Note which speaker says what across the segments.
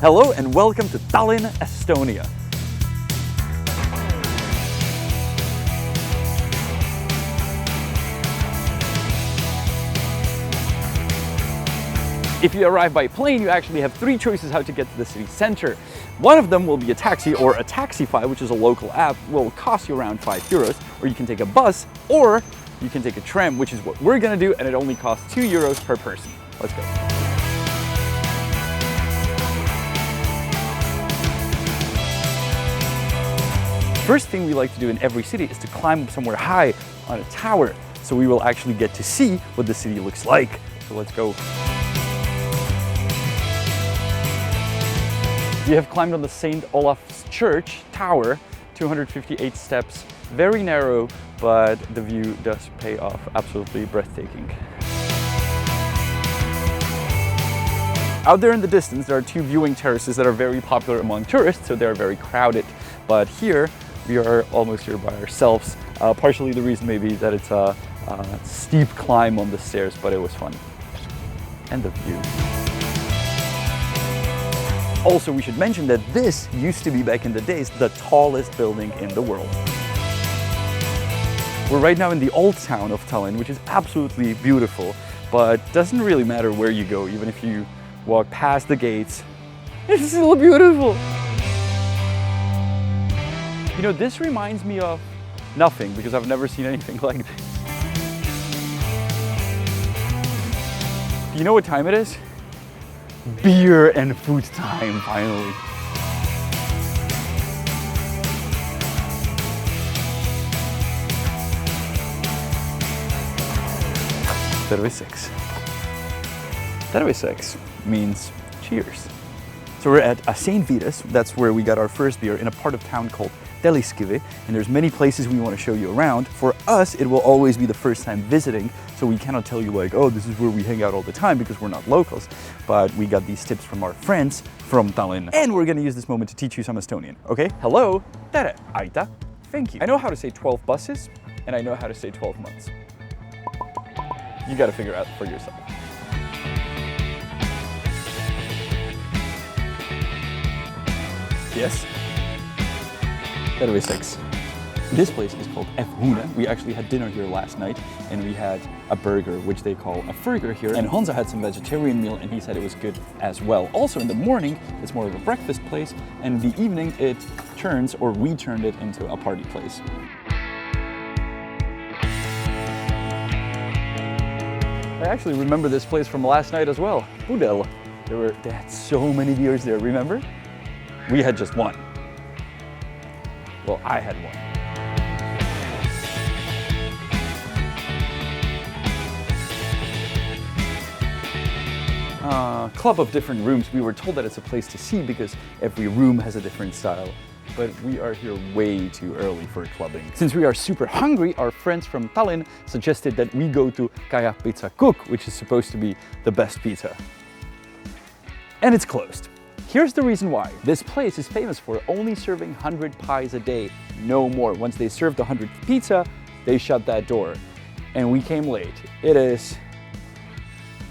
Speaker 1: Hello and welcome to Tallinn, Estonia. If you arrive by plane, you actually have three choices how to get to the city center. One of them will be a taxi or a Taxify, which is a local app, will cost you around €5, or you can take a bus, or you can take a tram, which is what we're gonna do, and it only costs €2 per person. Let's go. First thing we like to do in every city is to climb up somewhere high on a tower, so we will actually get to see what the city looks like. So let's go. We have climbed on the St. OLAF'S church tower, 258 steps, very narrow, but the view does pay off, absolutely breathtaking. Out there in the distance, there are two viewing terraces that are very popular among tourists, so they're very crowded. But here, we are almost here by ourselves. Partially the reason maybe that it's a steep climb on the stairs, but it was fun. And the view. Also, we should mention that this used to be, back in the days, the tallest building in the world. We're right now in the old town of Tallinn, which is absolutely beautiful, but doesn't really matter where you go, even if you walk past the gates, it's still beautiful. You know, this reminds me of nothing, because I've never seen anything like this. Do you know what time it is? Beer and food time, finally. TERVISEKS. TERVISEKS means cheers. So we're at St. VITUS, that's where we got our first beer, in a part of town called Helsinki, and there's many places we want to show you around. For us, it will always be the first time visiting, so we cannot tell you like, oh, this is where we hang out all the time, because we're not locals. But we got these tips from our friends from Tallinn, and we're gonna use this moment to teach you some Estonian, okay? Hello, tere, aita, thank you. I know how to say 12 buses, and I know how to say 12 months. You gotta figure out for yourself. Yes. TERVISEKS. This place is called F-Hune. We actually had dinner here last night, and we had a burger, which they call a burger here. And Honza had some vegetarian meal, and he said it was good as well. Also in the morning, it's more of a breakfast place, and in the evening it turns, or we turned it into a party place. I actually remember this place from last night as well. Pudel. They had so many beers there, remember? We had just one. Well, I had one. Club of different rooms. We were told that it's a place to see because every room has a different style. But we are here way too early for clubbing. Since we are super hungry, our friends from Tallinn suggested that we go to Kaja Pizza Cook, which is supposed to be the best pizza. And it's closed. Here's the reason why. This place is famous for only serving 100 pies a day, no more. Once they served the 100th pizza, they shut that door. And we came late. It is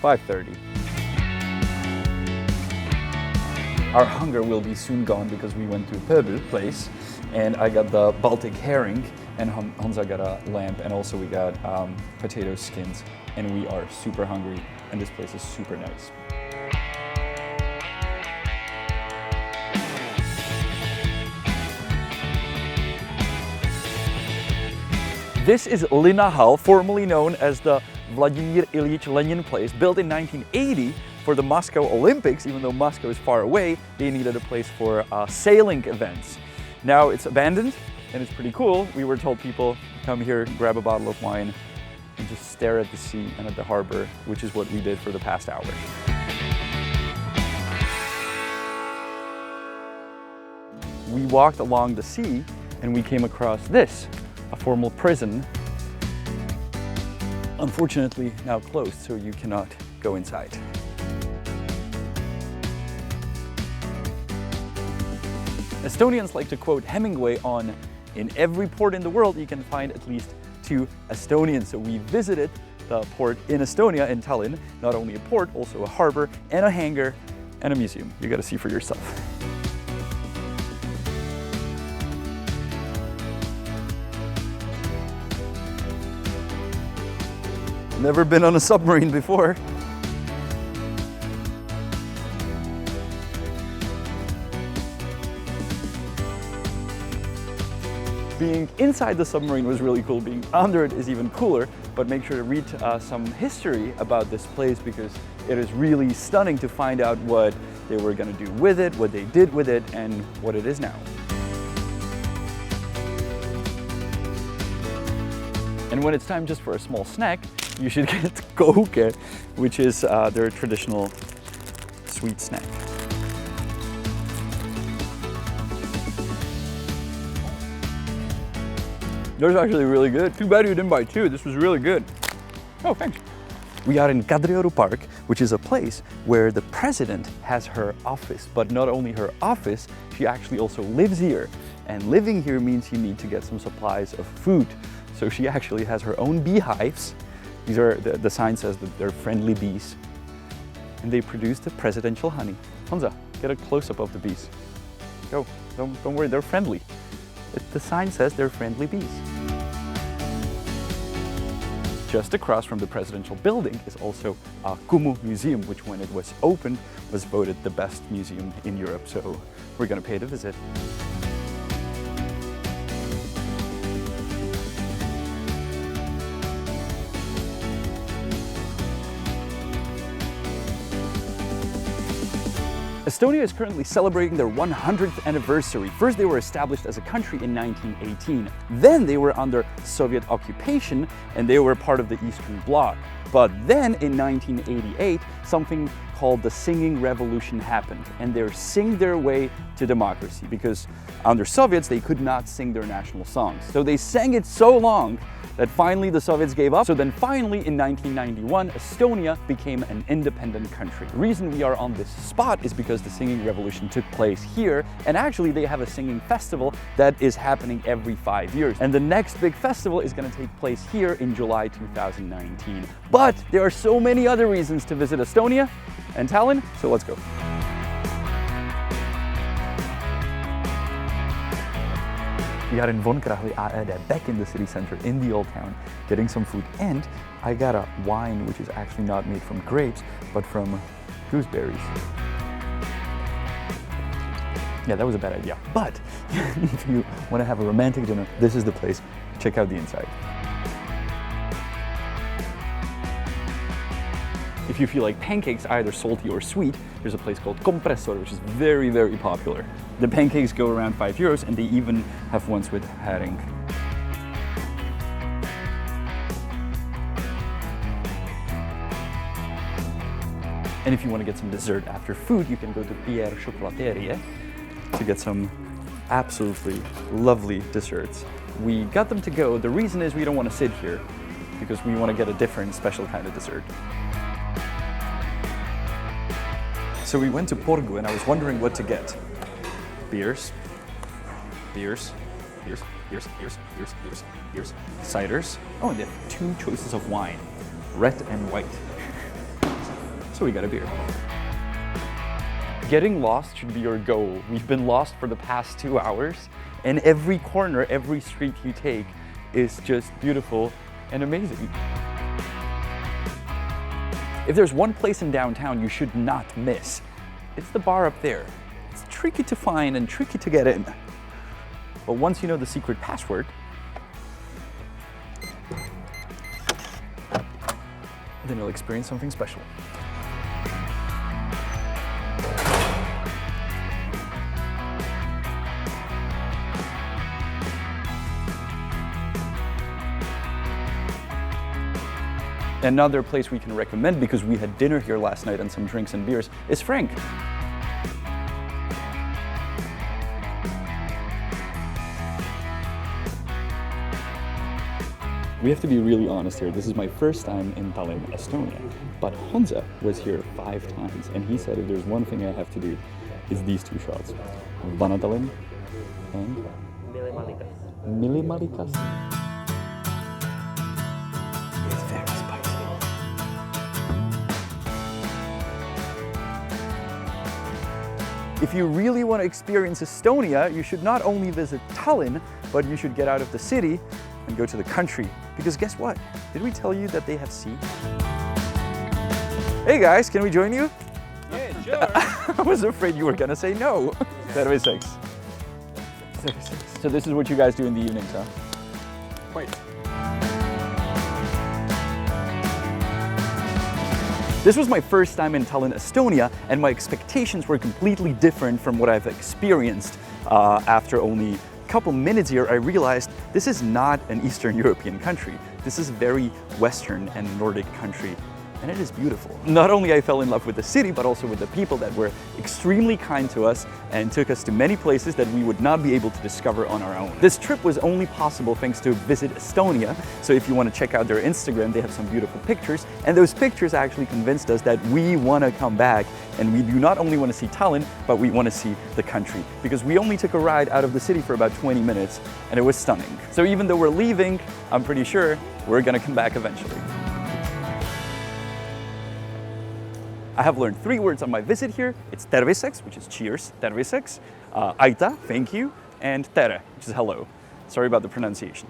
Speaker 1: 5:30. Our hunger will be soon gone because we went to a PIERRE place, and I got the Baltic herring, and Honza got a lamb, and also we got potato skins, and we are super hungry, and this place is super nice. This is Linna Hall, formerly known as the Vladimir Ilyich Lenin place, built in 1980 for the Moscow Olympics. Even though Moscow is far away, they needed a place for sailing events. Now it's abandoned, and it's pretty cool. We were told people come here, grab a bottle of wine, and just stare at the sea and at the harbor, which is what we did for the past hour. We walked along the sea, and we came across this, a formal prison. Unfortunately, now closed, so you cannot go inside. Estonians like to quote Hemingway on, "In every port in the world you can find at least 2 Estonians." So we visited the port in Estonia, in Tallinn. Not only a port, also a harbor and a hangar. and a museum. You gotta see for yourself. Never been on a submarine before. Being inside the submarine was really cool. Being under it is even cooler, but make sure to read some history about this place because it is really stunning to find out what they were going to do with it, what they did with it, and what it is now. And when it's time just for a small snack, you should get koke, which is their traditional sweet snack. Those are actually really good. Too bad you didn't buy two. This was really good. Oh, thanks. We are in Kadrioru Park, which is a place where the president has her office. But not only her office, she actually also lives here. And living here means you need to get some supplies of food. So she actually has her own beehives. These are, the sign says that they're friendly bees. And they produce the presidential honey. Honza, get a close-up of the bees. Go, don't worry, they're friendly. The sign says they're friendly bees. Just across from the presidential building is also a Kumu Museum, which when it was opened was voted the best museum in Europe. So we're going to pay it a visit. Estonia is currently celebrating their 100th anniversary. First, they were established as a country in 1918. Then they were under Soviet occupation and they were part of the Eastern Bloc. But then in 1988, something called the Singing Revolution happened, and they sing their way to democracy because under Soviets, they could not sing their national songs. So they sang it so long that finally the Soviets gave up. So then finally in 1991, Estonia became an independent country. The reason we are on this spot is because the singing revolution took place here, and actually they have a singing festival that is happening every 5 years. And the next big festival is going to take place here in July 2019. But there are so many other reasons to visit Estonia and Tallinn, so let's go. We are in Vonkrahli AED, back in the city center in the old town, getting some food. And I got a wine which is actually not made from grapes, but from gooseberries. Yeah, that was a bad idea. But if you want to have a romantic dinner, this is the place. Check out the inside. If you feel like pancakes, either salty or sweet, there's a place called Compressor, which is very, very popular. The pancakes go around €5, and they even have ones with herring. And if you want to get some dessert after food, you can go to PIERRE CHOCOLATERIE to get some absolutely lovely desserts. We got them to go. The reason is we don't want to sit here because we want to get a different special kind of dessert. So we went to Porgu and I was wondering what to get. Beers, ciders. Oh, and they have 2 choices of wine, red and white. So we got a beer. Getting lost should be your goal. We've been lost for the past 2 hours, and every corner, every street you take is just beautiful and amazing. If there's one place in downtown you should not miss, it's the bar up there. It's tricky to find and tricky to get in. But once you know the secret password, then you'll experience something special. Another place we can recommend, because we had dinner here last night and some drinks and beers, is Frank. We have to be really honest here. This is my first time in Tallinn, Estonia. But Honza was here 5 times, and he said if there's one thing I have to do, it's these 2 shots. Vana Tallinn and Milimalikas. It's very spicy. If you really want to experience Estonia, you should not only visit Tallinn, but you should get out of the city and go to the country. Because guess what? Did we tell you that they have sea? Hey guys, can we join you?
Speaker 2: Yeah, sure.
Speaker 1: I was afraid you were gonna say no. TERVISEKS. So this is what you guys do in the evenings, huh?
Speaker 2: Quite.
Speaker 1: This was my first time in Tallinn, Estonia, and my expectations were completely different from what I've experienced. After only a couple minutes here, I realized this is not an Eastern European country. This is a very Western and Nordic country. And it is beautiful. Not only I fell in love with the city, but also with the people that were extremely kind to us and took us to many places that we would not be able to discover on our own. This trip was only possible thanks to Visit Estonia. So if you want to check out their Instagram, they have some beautiful pictures. And those pictures actually convinced us that we want to come back. And we do not only want to see Tallinn, but we want to see the country. Because we only took a ride out of the city for about 20 minutes and it was stunning. So even though we're leaving, I'm pretty sure we're going to come back eventually. I have learned 3 words on my visit here. It's terviseks, which is cheers, terviseks, aita, thank you, and tere, which is hello. Sorry about the pronunciation.